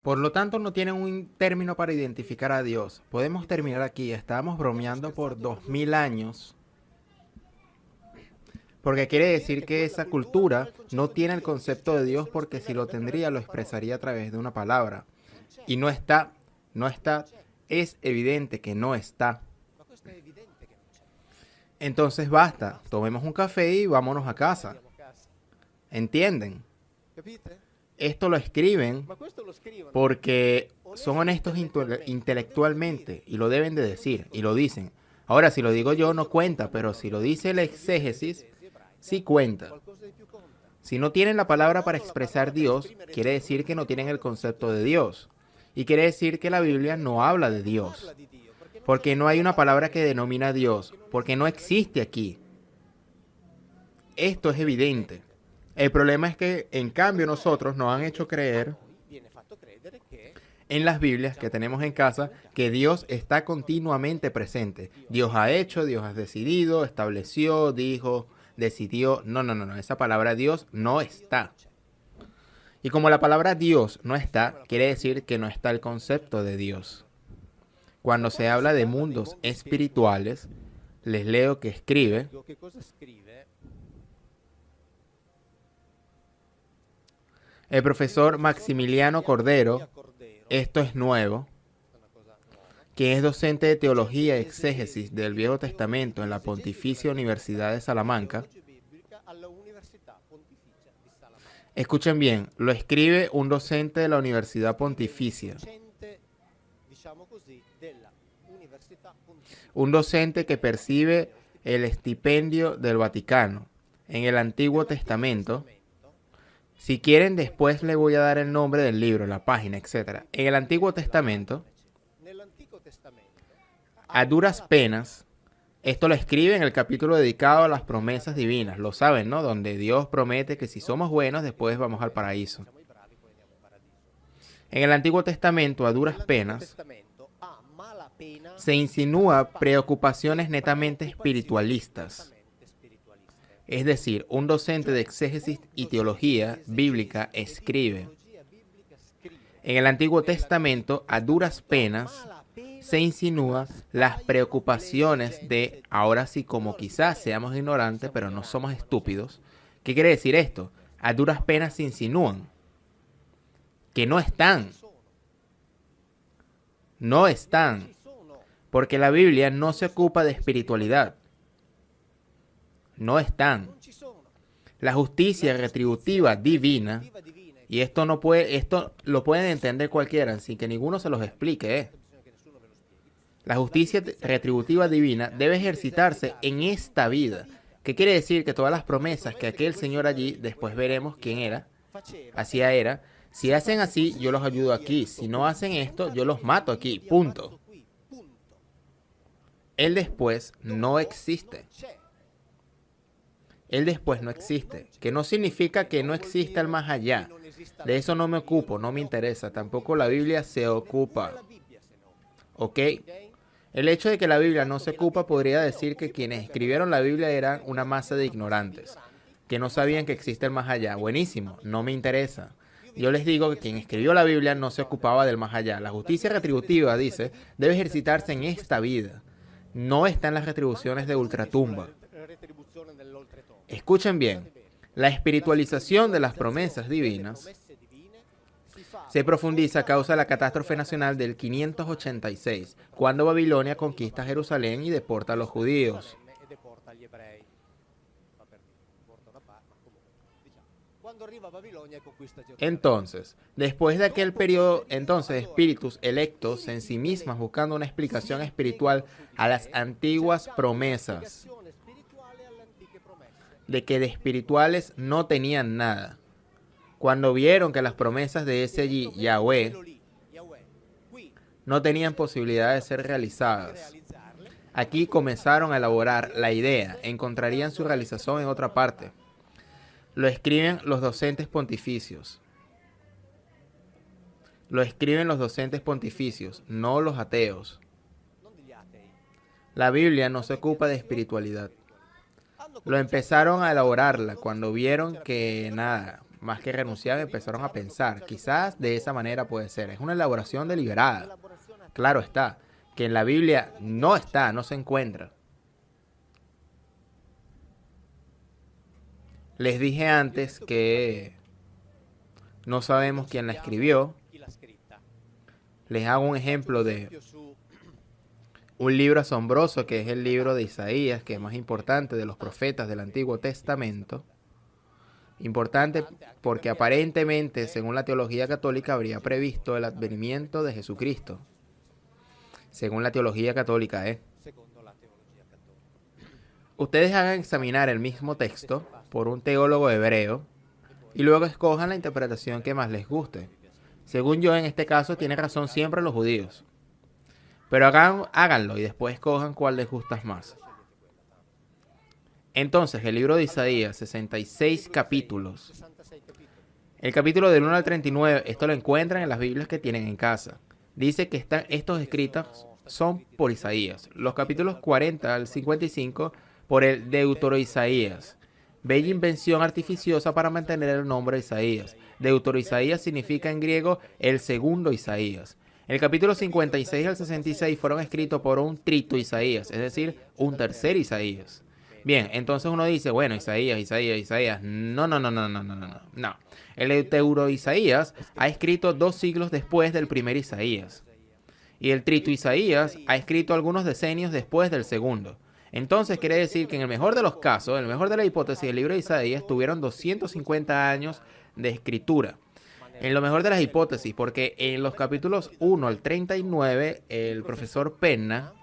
Por lo tanto, no tienen un término para identificar a Dios. Podemos terminar aquí. Estábamos bromeando por 2000 años, porque quiere decir que esa cultura no tiene el concepto de Dios, porque si lo tendría, lo expresaría a través de una palabra. Y no está, no está, es evidente que no está. Entonces basta, tomemos un café y vámonos a casa. ¿Entienden? Esto lo escriben porque son honestos intelectualmente y lo deben de decir y lo dicen. Ahora, si lo digo yo no cuenta, pero si lo dice el exégesis, sí cuenta. Si no tienen la palabra para expresar Dios, quiere decir que no tienen el concepto de Dios. Y quiere decir que la Biblia no habla de Dios. Porque no hay una palabra que denomina a Dios. Porque no existe aquí. Esto es evidente. El problema es que, en cambio, nosotros nos han hecho creer en las Biblias que tenemos en casa que Dios está continuamente presente. Dios ha hecho, Dios ha decidido, estableció, dijo, decidió. No, no, no, no. Esa palabra Dios no está. Y como la palabra Dios no está, quiere decir que no está el concepto de Dios. Cuando se habla de mundos espirituales, les leo que escribe: el profesor Maximiliano Cordero, esto es nuevo, que es docente de teología y exégesis del Viejo Testamento en la Pontificia Universidad de Salamanca. Escuchen bien, lo escribe un docente de la Universidad Pontificia. Un docente que percibe el estipendio del Vaticano en el Antiguo Testamento. Si quieren, después le voy a dar el nombre del libro, la página, etc. En el Antiguo Testamento, a duras penas, esto lo escribe en el capítulo dedicado a las promesas divinas. Lo saben, ¿no? Donde Dios promete que si somos buenos, después vamos al paraíso. En el Antiguo Testamento, a duras penas, se insinúa preocupaciones netamente espiritualistas. Es decir, un docente de exégesis y teología bíblica escribe: en el Antiguo Testamento, a duras penas, se insinúa las preocupaciones de, ahora sí, como quizás seamos ignorantes, pero no somos estúpidos. ¿Qué quiere decir esto? A duras penas se insinúan que no están. No están. Porque la Biblia no se ocupa de espiritualidad. No están. La justicia retributiva divina, y esto lo pueden entender cualquiera, sin que ninguno se los explique. La justicia retributiva divina debe ejercitarse en esta vida. ¿Qué quiere decir? Que todas las promesas que aquel señor allí, después veremos quién era, hacía era: si hacen así, yo los ayudo aquí. Si no hacen esto, yo los mato aquí. Punto. El después no existe. El después no existe. Que no significa que no exista el más allá. De eso no me ocupo, no me interesa. Tampoco la Biblia se ocupa. ¿Ok? El hecho de que la Biblia no se ocupa podría decir que quienes escribieron la Biblia eran una masa de ignorantes, que no sabían que existe el más allá. Buenísimo, no me interesa. Yo les digo que quien escribió la Biblia no se ocupaba del más allá. La justicia retributiva, dice, debe ejercitarse en esta vida. No está en las retribuciones de ultratumba. Escuchen bien, la espiritualización de las promesas divinas se profundiza a causa de la catástrofe nacional del 586, cuando Babilonia conquista Jerusalén y deporta a los judíos. Entonces, después de aquel periodo, espíritus electos en sí mismas buscando una explicación espiritual a las antiguas promesas, de que de espirituales no tenían nada. Cuando vieron que las promesas de ese allí, Yahweh, no tenían posibilidad de ser realizadas, aquí comenzaron a elaborar la idea, encontrarían su realización en otra parte. Lo escriben los docentes pontificios. Lo escriben los docentes pontificios, no los ateos. La Biblia no se ocupa de espiritualidad. Lo empezaron a elaborarla cuando vieron que nada, más que renunciaron, empezaron a pensar. Quizás de esa manera puede ser. Es una elaboración deliberada. Claro está, que en la Biblia no está, no se encuentra. Les dije antes que no sabemos quién la escribió. Les hago un ejemplo de un libro asombroso que es el libro de Isaías, que es más importante de los profetas del Antiguo Testamento. Importante porque aparentemente, según la teología católica, habría previsto el advenimiento de Jesucristo. Según la teología católica, Ustedes hagan examinar el mismo texto por un teólogo hebreo y luego escojan la interpretación que más les guste. Según yo, en este caso, tiene razón siempre los judíos. Pero háganlo y después escojan cuál les gusta más. Entonces, el libro de Isaías, 66 capítulos. El capítulo del 1 al 39, esto lo encuentran en las Biblias que tienen en casa. Dice que estos escritos son por Isaías. Los capítulos 40 al 55 por el Deutero-Isaías. Bella invención artificiosa para mantener el nombre de Isaías. Deutero-Isaías significa en griego el segundo Isaías. El capítulo 56 al 66 fueron escritos por un trito Isaías, es decir, un tercer Isaías. Bien, entonces uno dice, bueno, Isaías. No. El Deutero-Isaías ha escrito 2 siglos después del primer Isaías. Y el trito Isaías ha escrito algunos decenios después del segundo. Entonces quiere decir que en el mejor de los casos, en el mejor de la hipótesis, el libro de Isaías tuvieron 250 años de escritura. En lo mejor de las hipótesis, porque en los capítulos 1 al 39, el profesor Penna,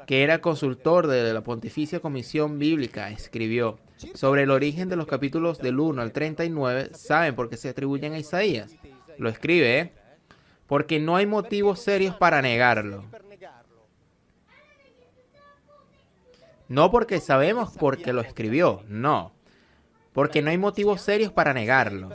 que era consultor de la Pontificia Comisión Bíblica, escribió sobre el origen de los capítulos del 1 al 39. ¿Saben por qué se atribuyen a Isaías? Lo escribe, porque no hay motivos serios para negarlo. No porque sabemos por qué lo escribió, no. Porque no hay motivos serios para negarlo.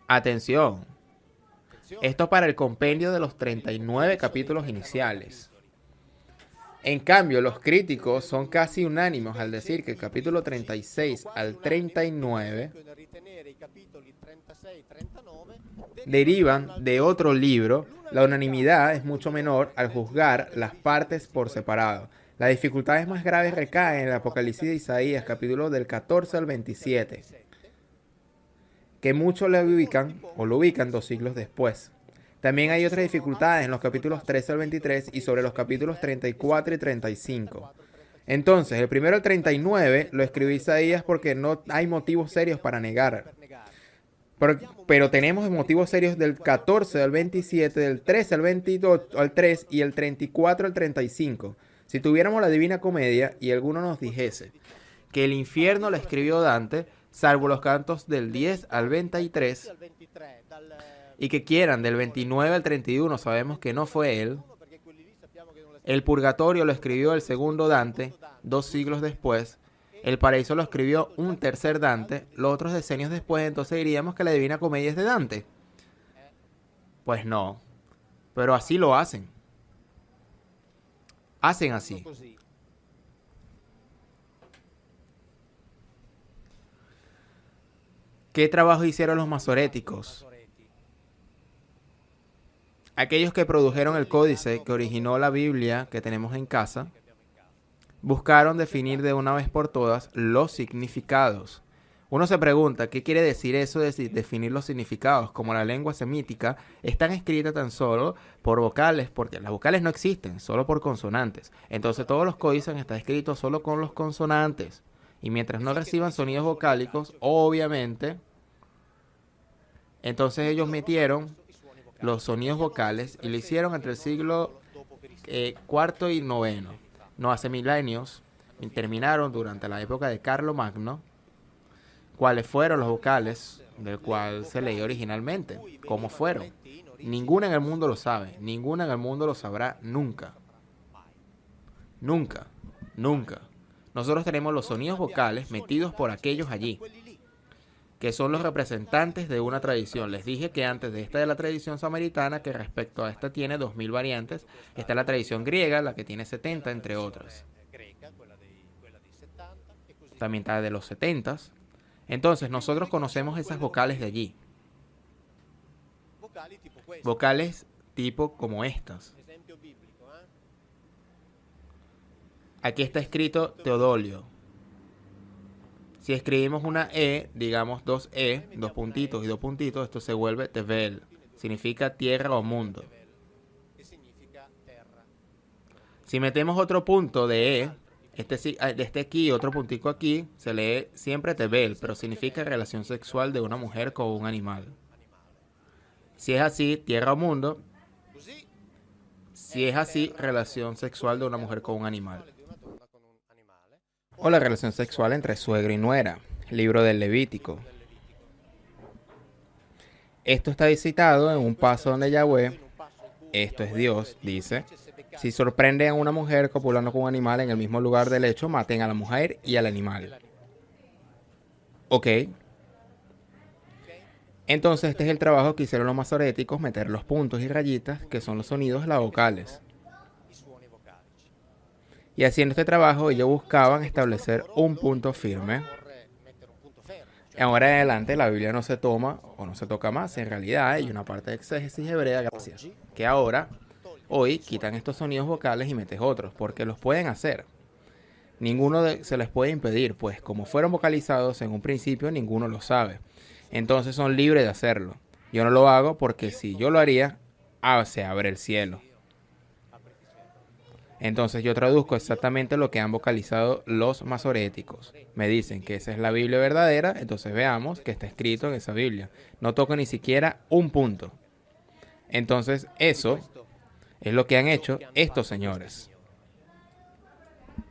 Atención. Esto para el compendio de los 39 capítulos iniciales. En cambio, los críticos son casi unánimes al decir que el capítulo 36 al 39 derivan de otro libro. La unanimidad es mucho menor al juzgar las partes por separado. Las dificultades más graves recaen en el Apocalipsis de Isaías, capítulo del 14 al 27, que muchos lo ubican 2 siglos después. También hay otras dificultades en los capítulos 13 al 23 y sobre los capítulos 34 y 35. Entonces, el primero al 39 lo escribió Isaías porque no hay motivos serios para negar. Pero tenemos motivos serios del 14 al 27, del 13 al 22, al 3 y el 34 al 35. Si tuviéramos la Divina Comedia y alguno nos dijese que el infierno lo escribió Dante, salvo los cantos del 10 al 23, y que quieran del 29 al 31, sabemos que no fue él. El purgatorio lo escribió el segundo Dante, 2 siglos después. El paraíso lo escribió un tercer Dante, los otros decenios después. Entonces diríamos que la Divina Comedia es de Dante. Pues no, pero así lo hacen. Hacen así. ¿Qué trabajo hicieron los masoréticos? Aquellos que produjeron el códice que originó la Biblia que tenemos en casa, buscaron definir de una vez por todas los significados. Uno se pregunta, ¿qué quiere decir eso de definir los significados? Como la lengua semítica están escritas tan solo por vocales, porque las vocales no existen, solo por consonantes. Entonces todos los códices están escritos solo con los consonantes. Y mientras no reciban sonidos vocálicos, obviamente, entonces ellos metieron los sonidos vocales y lo hicieron entre el siglo IV y IX. No hace milenios, terminaron durante la época de Carlomagno, cuáles fueron los vocales del cual se leía originalmente, cómo fueron. Ninguna en el mundo lo sabe, ninguna en el mundo lo sabrá nunca. Nunca, nunca. Nosotros tenemos los sonidos vocales metidos por aquellos allí, que son los representantes de una tradición. Les dije que antes de esta de la tradición samaritana, que respecto a esta tiene 2000 variantes, está la tradición griega, la que tiene 70, entre otras. También está de los 70, Entonces, nosotros conocemos esas vocales de allí. Vocales tipo como estas. Aquí está escrito Teodolio. Si escribimos una E, digamos dos E, dos puntitos y dos puntitos, esto se vuelve Tevel. Significa tierra o mundo. Si metemos otro punto de E, este aquí y otro puntico aquí, se lee siempre Tevel, pero significa relación sexual de una mujer con un animal. Si es así, tierra o mundo. Si es así, relación sexual de una mujer con un animal. O la relación sexual entre suegro y nuera. Libro del Levítico. Esto está citado en un paso donde Yahweh, esto es Dios, dice: si sorprenden a una mujer copulando con un animal en el mismo lugar del hecho, maten a la mujer y al animal. Ok. Entonces este es el trabajo que hicieron los masoréticos, meter los puntos y rayitas, que son los sonidos, las vocales. Y haciendo este trabajo ellos buscaban establecer un punto firme. Ahora en adelante la Biblia no se toma o no se toca más. En realidad hay una parte de exégesis hebrea, gracias, que ahora, hoy, quitan estos sonidos vocales y metes otros, porque los pueden hacer. Ninguno se les puede impedir, pues como fueron vocalizados en un principio, ninguno lo sabe. Entonces son libres de hacerlo. Yo no lo hago porque si yo lo haría, se abre el cielo. Entonces yo traduzco exactamente lo que han vocalizado los masoréticos. Me dicen que esa es la Biblia verdadera, entonces veamos que está escrito en esa Biblia. No toco ni siquiera un punto. Entonces eso es lo que han hecho estos señores.